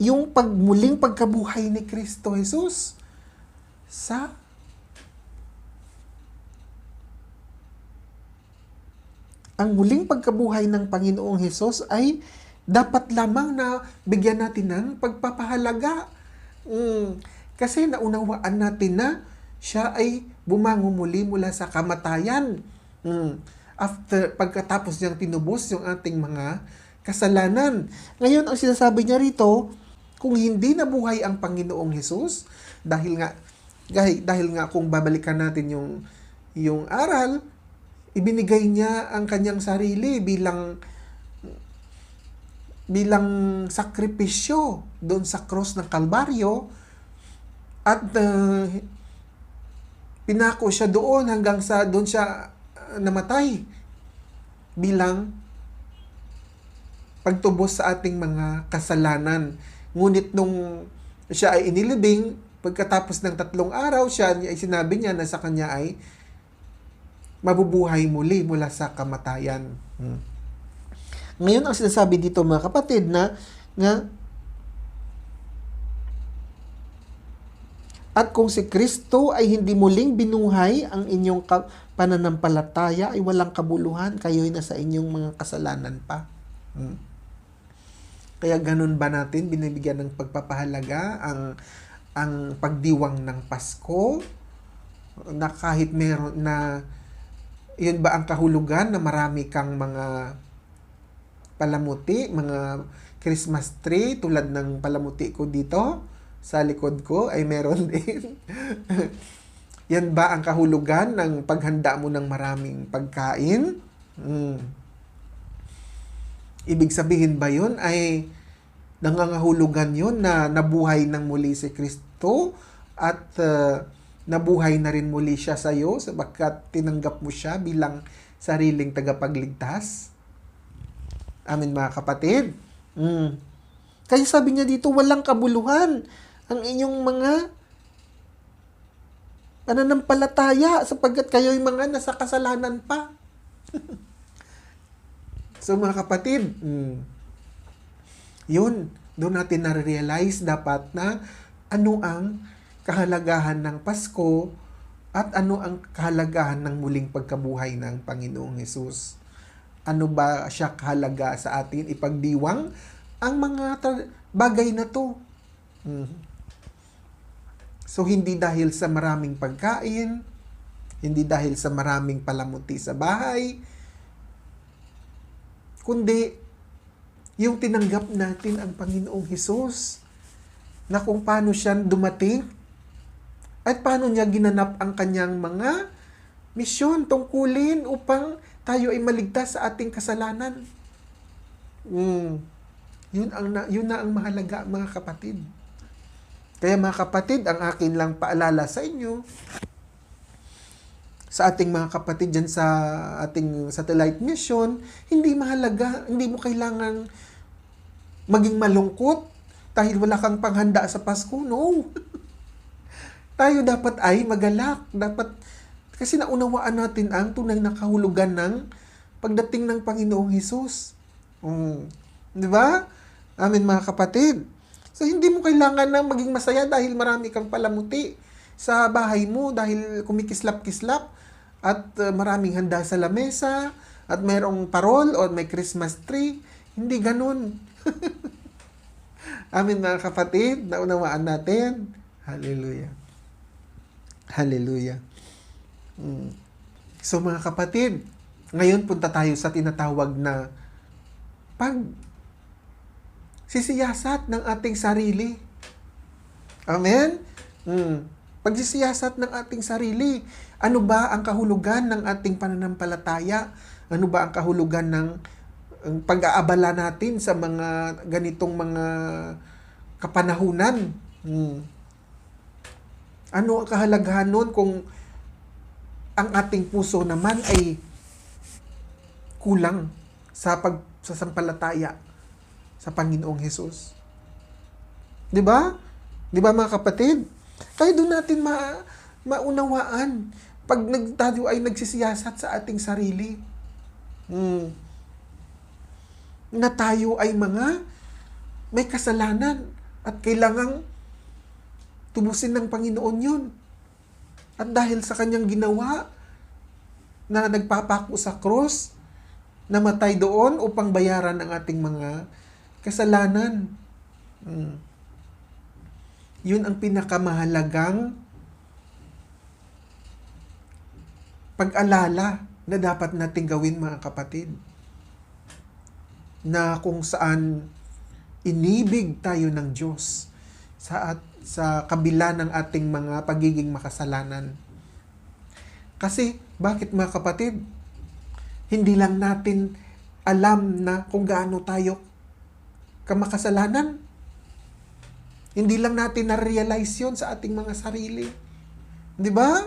yung muling pagkabuhay ni Kristo Jesus sa ang muling pagkabuhay ng Panginoong Hesus ay dapat lamang na bigyan natin ng pagpapahalaga. Kasi naunawaan natin na siya ay bumangon muli mula sa kamatayan. Pagkatapos niyang tinubos yung ating mga kasalanan. Ngayon, ang sinasabi niya rito, kung hindi nabuhay ang Panginoong Hesus, dahil nga kung babalikan natin yung aral, ibinigay niya ang kanyang sarili bilang sakripisyo doon sa cross ng Kalbaryo at pinako siya doon hanggang sa doon siya namatay bilang pagtubos sa ating mga kasalanan. Ngunit nung siya ay inilibing, pagkatapos ng 3 araw, sinabi niya na sa kanya ay mabubuhay muli mula sa kamatayan. Ngayon, ang sinasabi dito, mga kapatid, at kung si Kristo ay hindi muling binuhay, ang inyong pananampalataya ay walang kabuluhan, kayo'y nasa inyong mga kasalanan pa. Kaya ganun ba natin binibigyan ng pagpapahalaga ang pagdiwang ng Pasko, na kahit meron na yun ba ang kahulugan na marami kang mga palamuti, mga Christmas tree tulad ng palamuti ko dito sa likod ko ay meron din. Yan ba ang kahulugan ng paghanda mo ng maraming pagkain? Ibig sabihin ba yun ay nangangahulugan yun na nabuhay ng muli si Kristo at nabuhay na rin muli siya sa iyo sapagkat tinanggap mo siya bilang sariling tagapagligtas? Amin mga kapatid. Kaya sabi niya dito, walang kabuluhan ang inyong mga pananampalataya sapagkat kayo'y mga nasa kasalanan pa. So mga kapatid, yun, doon natin na-realize dapat na ano ang kahalagahan ng Pasko at ano ang kahalagahan ng muling pagkabuhay ng Panginoong Hesus. Ano ba siya kahalaga sa atin ipagdiwang ang mga bagay na to? So hindi dahil sa maraming pagkain, hindi dahil sa maraming palamuti sa bahay, kundi yung tinanggap natin ang Panginoong Hesus na kung paano siya dumating at paano niya ginanap ang kanyang mga misyon, tungkulin upang tayo ay maligtas sa ating kasalanan. Yun na ang mahalaga, mga kapatid. Kaya mga kapatid, ang akin lang paalala sa inyo, sa ating mga kapatid dyan sa ating satellite mission, hindi mahalaga, hindi mo kailangan maging malungkot dahil wala kang panghanda sa Pasko. No. Tayo dapat ay magalak. Dapat, kasi naunawaan natin ang tunay na kahulugan ng pagdating ng Panginoong Hesus. Di ba? Amin mga kapatid. So hindi mo kailangan na maging masaya dahil marami kang palamuti sa bahay mo, dahil kumikislap-kislap at maraming handa sa lamesa at mayroong parol o may Christmas tree. Hindi ganun. Amin mga kapatid, naunawaan natin. Hallelujah. Hallelujah. So mga kapatid, ngayon punta tayo sa tinatawag na pagsisiyasat ng ating sarili. Amen? Pagsisiyasat ng ating sarili. Ano ba ang kahulugan ng ating pananampalataya? Ano ba ang kahulugan ng pag-aabala natin sa mga ganitong mga kapanahunan? Ano ang kahalagahan nun kung ang ating puso naman ay kulang sa pagsasampalataya sa Panginoong Hesus? 'Di ba? 'Di ba mga kapatid? Kaya doon natin maunawaan pag tayo ay nagsisiyasat sa ating sarili. Na tayo ay mga may kasalanan at kailangang tubusin ng Panginoon yun. At dahil sa kanyang ginawa na nagpapako sa krus, namatay doon upang bayaran ang ating mga kasalanan. Yun ang pinakamahalagang pag-alala na dapat nating gawin, mga kapatid. Na kung saan inibig tayo ng Diyos sa kabila ng ating mga pagiging makasalanan. Kasi, bakit mga kapatid? Hindi lang natin alam na kung gaano tayo kamakasalanan. Hindi lang natin na-realize yun sa ating mga sarili. Di ba?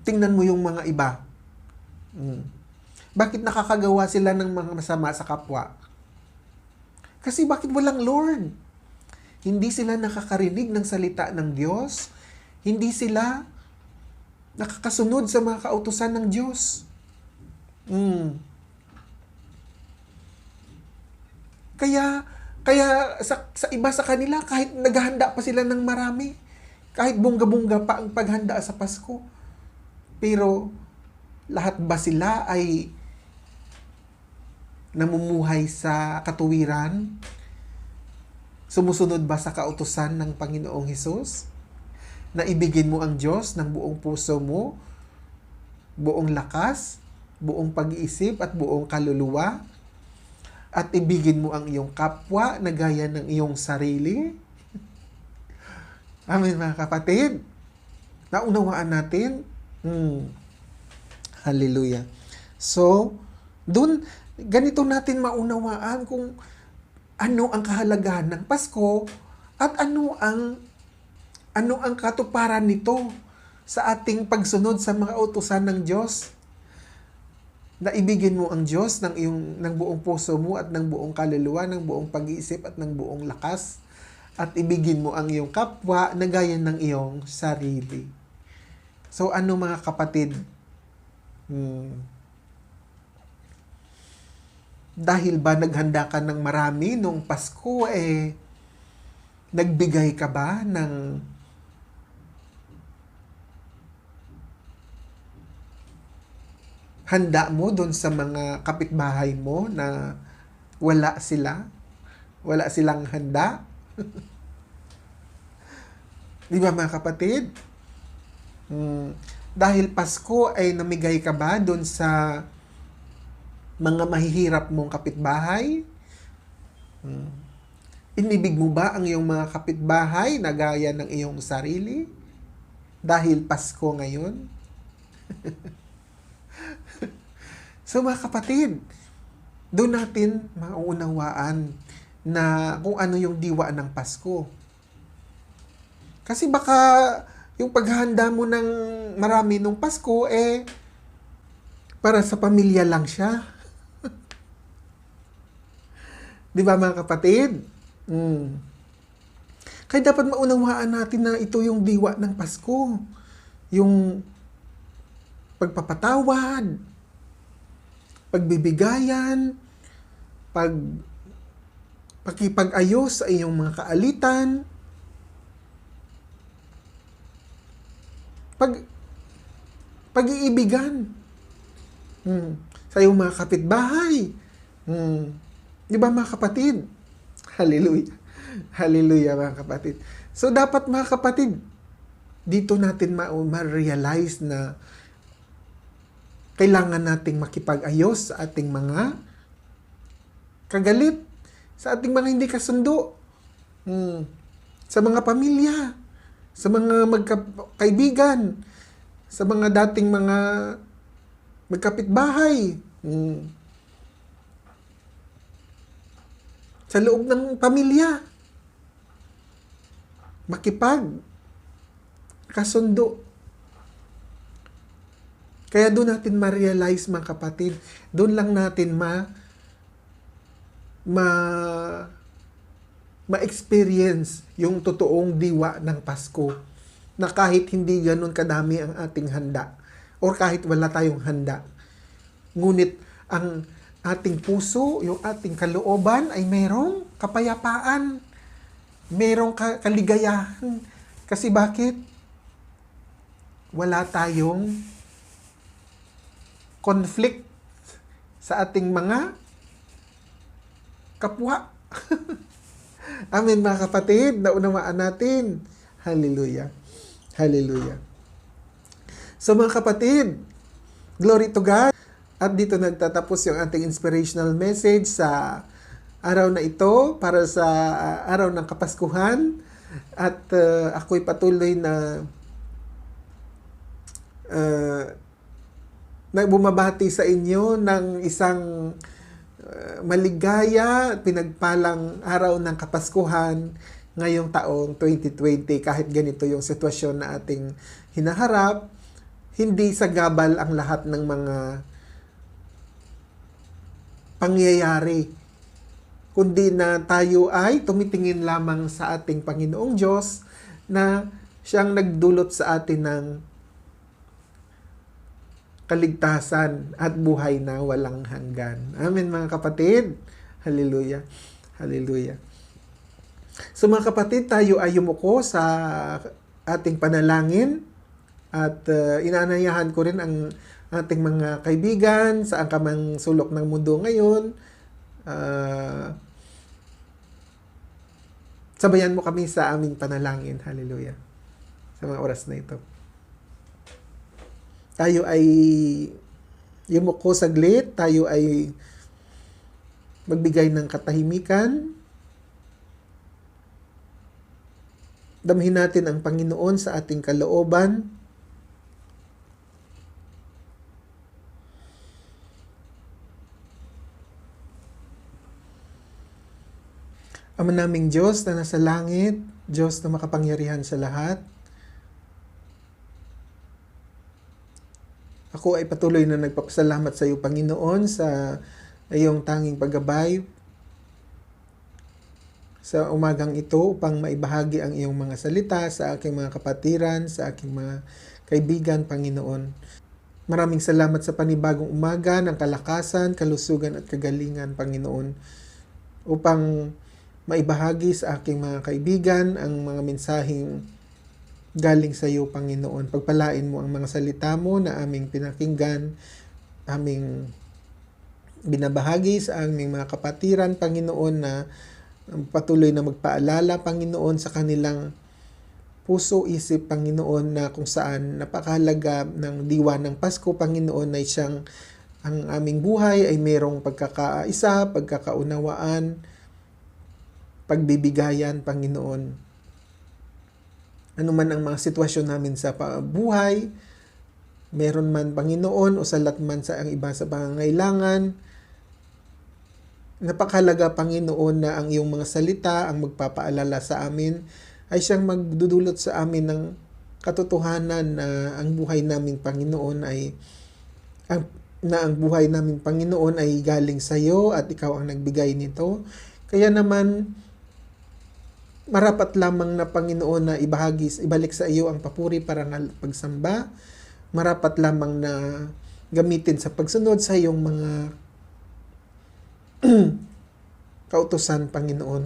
Tingnan mo yung mga iba. Bakit nakakagawa sila ng mga masama sa kapwa? Kasi bakit walang Lord? Hindi sila nakakarinig ng salita ng Diyos. Hindi sila nakakasunod sa mga kautusan ng Diyos. Kaya sa iba sa kanila, kahit naghahanda pa sila ng marami, kahit bongga-bongga pa ang paghanda sa Pasko, pero lahat ba sila ay namumuhay sa katuwiran? Sumusunod ba sa kautusan ng Panginoong Hesus? Na ibigin mo ang Diyos ng buong puso mo, buong lakas, buong pag-iisip at buong kaluluwa, at ibigin mo ang iyong kapwa na gaya ng iyong sarili? Amen, mga kapatid. Naunawaan natin? Hallelujah. So, ganito natin maunawaan kung ano ang kahalagahan ng Pasko at ano ang katuparan nito sa ating pagsunod sa mga utusan ng Diyos. Na ibigin mo ang Diyos ng buong puso mo at ng buong kaluluwa, ng buong pag-iisip at ng buong lakas. At ibigin mo ang iyong kapwa na gaya ng iyong sarili. So ano mga kapatid? Dahil ba naghanda ka ng marami nung Pasko, nagbigay ka ba ng handa mo doon sa mga kapitbahay mo na wala silang handa? Di ba mga kapatid? Dahil Pasko ay namigay ka ba doon sa mga mahihirap mong kapitbahay? Inibig mo ba ang iyong mga kapitbahay na gaya ng iyong sarili? Dahil Pasko ngayon? So mga kapatid, doon natin mauunawaan na kung ano yung diwa ng Pasko. Kasi baka yung paghahanda mo ng marami nung Pasko, para sa pamilya lang siya. Di ba mga kapatid? Kaya dapat maunawaan natin na ito yung diwa ng Pasko. Yung pagpapatawad, pagbibigayan, pakipag-ayos sa iyong mga kaalitan, pag-iibigan sa iyong mga kapitbahay. Di ba mga kapatid? Hallelujah. Hallelujah mga kapatid. So dapat mga kapatid, dito natin ma-realize na kailangan nating makipag-ayos sa ating mga kagalit, sa ating mga hindi kasundo, sa mga pamilya, sa mga magkaibigan, sa mga dating mga magkapitbahay, sa loob ng pamilya, kasundo. Kaya doon natin ma-realize mga kapatid, doon lang natin ma-experience yung totoong diwa ng Pasko, na kahit hindi ganun kadami ang ating handa or kahit wala tayong handa, ngunit ang ating puso, yung ating kalooban ay mayroong kapayapaan, mayroong kaligayahan. Kasi bakit? Wala tayong conflict sa ating mga kapwa. Amen mga kapatid, naunawaan natin. Hallelujah. Hallelujah. So mga kapatid, glory to God. At dito nagtatapos yung ating inspirational message sa araw na ito para sa araw ng Kapaskuhan. At ako'y patuloy na bumabati sa inyo ng isang maligaya at pinagpalang araw ng Kapaskuhan ngayong taong 2020. Kahit ganito yung sitwasyon na ating hinaharap, hindi sagabal ang lahat ng mga pangyayari, kundi na tayo ay tumitingin lamang sa ating Panginoong Diyos na siyang nagdulot sa atin ng kaligtasan at buhay na walang hanggan. Amen mga kapatid. Hallelujah. Hallelujah. So mga kapatid, tayo ay yumuko sa ating panalangin at inaanayahan ko rin ang ating mga kaibigan sa angkamang sulok ng mundo ngayon Sabayan mo kami sa aming panalangin. Hallelujah. Sa mga oras na ito. Tayo ay yumuko saglit. Tayo ay magbigay ng katahimikan. Damhin natin ang Panginoon sa ating kalooban. Ama naming Diyos na nasa langit, Diyos na makapangyarihan sa lahat, ako ay patuloy na nagpapasalamat sa iyo, Panginoon, sa iyong tanging paggabay sa umagang ito upang maibahagi ang iyong mga salita sa aking mga kapatiran, sa aking mga kaibigan, Panginoon. Maraming salamat sa panibagong umaga ng kalakasan, kalusugan at kagalingan, Panginoon, upang maibahagi sa aking mga kaibigan ang mga mensaheng galing sa iyo, Panginoon. Pagpalain mo ang mga salita mo na aming pinakinggan, aming binabahagi sa aming mga kapatiran, Panginoon, na patuloy na magpaalala, Panginoon, sa kanilang puso, isip, Panginoon, na kung saan napakahalaga ng diwa ng Pasko, Panginoon, ay siyang ang aming buhay ay mayroong pagkakaisa, pagkakaunawaan, pagbibigayan, Panginoon. Ano man ang mga sitwasyon namin sa buhay, meron man, Panginoon, o salat man sa ang iba sa pangangailangan, napakahalaga, Panginoon, na ang iyong mga salita ang magpapaalala sa amin ay siyang magdudulot sa amin ng katotohanan na ang buhay namin, Panginoon, ay ang buhay namin, Panginoon, ay galing sa iyo at ikaw ang nagbigay nito. Kaya naman, marapat lamang na, Panginoon, na ibalik sa iyo ang papuri, parangal, pagsamba. Marapat lamang na gamitin sa pagsunod sa iyong mga kautusan, Panginoon.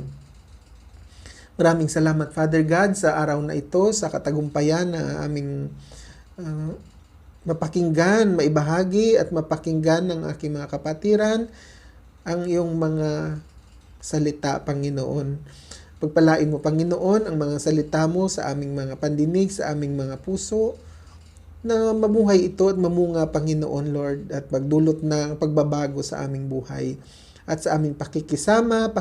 Maraming salamat, Father God, sa araw na ito, sa katagumpayan na aming mapakinggan, maibahagi at mapakinggan ng aking mga kapatiran ang iyong mga salita, Panginoon. Pagpalain mo, Panginoon, ang mga salita mo sa aming mga pandinig, sa aming mga puso, na mamuhay ito at mamunga, Panginoon, Lord, at magdulot ng pagbabago sa aming buhay at sa aming pakikisama,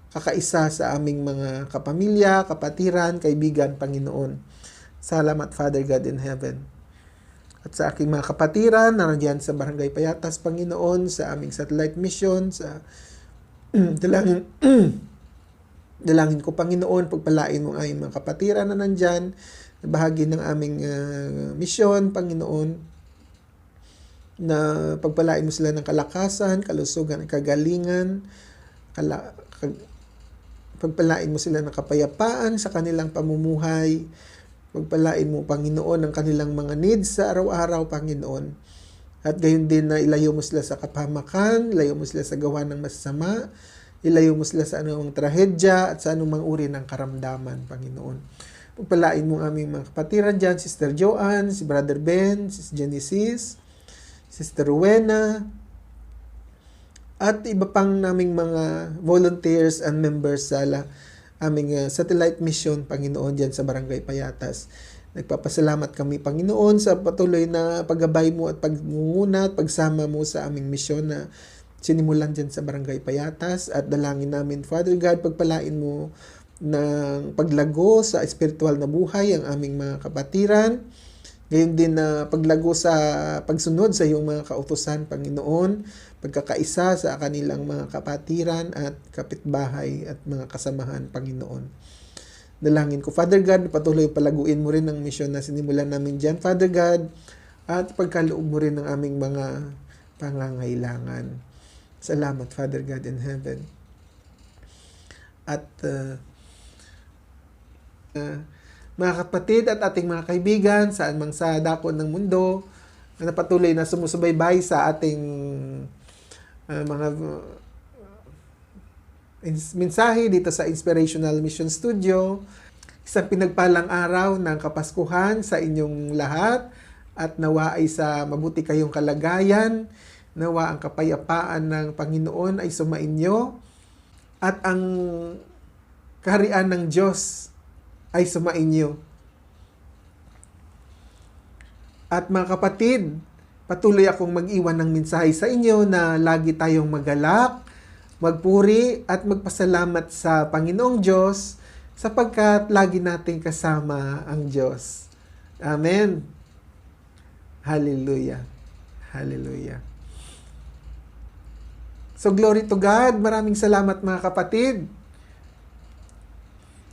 kakaisa sa aming mga kapamilya, kapatiran, kaibigan, Panginoon. Salamat, Father God in heaven. At sa aking mga kapatiran na nandiyan sa Barangay Payatas, Panginoon, sa aming satellite mission, sa dalangin ko, Panginoon, pagpalain mo ang aming mga kapatiran na nandyan, bahagi ng aming misyon, Panginoon, na pagpalain mo sila ng kalakasan, kalusugan, kagalingan, pagpalain mo sila ng kapayapaan sa kanilang pamumuhay, pagpalain mo, Panginoon, ang kanilang mga needs sa araw-araw, Panginoon. At gayon din na ilayo mo sila sa kapahamakan, ilayo mo sila sa gawa ng masasama, ilayo mo sila sa anumang trahedya at sa anumang uri ng karamdaman, Panginoon. Pagpalain mo ang aming mga kapatiran dyan, Sister Joanne, si Brother Ben, si Genesis, Sister Rowena, at iba pang naming mga volunteers and members sa aming satellite mission, Panginoon, dyan sa Barangay Payatas. Nagpapasalamat kami, Panginoon, sa patuloy na paggabay mo at pagmunguna at pagsama mo sa aming misyon na sinimulan dyan sa Barangay Payatas. At dalangin namin, Father God, pagpalain mo ng paglago sa espiritual na buhay ang aming mga kapatiran. Gayon din na paglago sa pagsunod sa iyong mga kautusan, Panginoon, pagkakaisa sa kanilang mga kapatiran at kapitbahay at mga kasamahan, Panginoon. Dalangin ko, Father God, patuloy palaguin mo rin ang misyon na sinimulan namin dyan, Father God, at pagkaloob mo rin ng aming mga pangangailangan. Salamat, Father God in heaven. At mga kapatid at ating mga kaibigan saan mang sa dako ng mundo na patuloy na sumusubaybay sa ating mga mensahe dito sa Inspirational Mission Studio. Isang pinagpalang araw ng Kapaskuhan sa inyong lahat at nawa ay sa mabuti kayong kalagayan Nawa ang kapayapaan ng Panginoon ay sumainyo at ang kaharian ng Diyos ay sumainyo. At mga kapatid, patuloy akong mag-iwan ng mensahe sa inyo na lagi tayong magalak, magpuri at magpasalamat sa Panginoong Diyos sapagkat lagi nating kasama ang Diyos. Amen. Hallelujah. Hallelujah. So glory to God. Maraming salamat mga kapatid.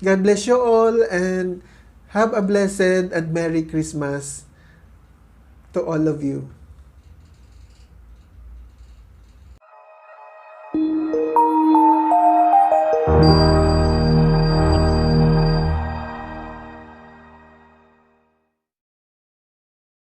God bless you all and have a blessed and Merry Christmas to all of you.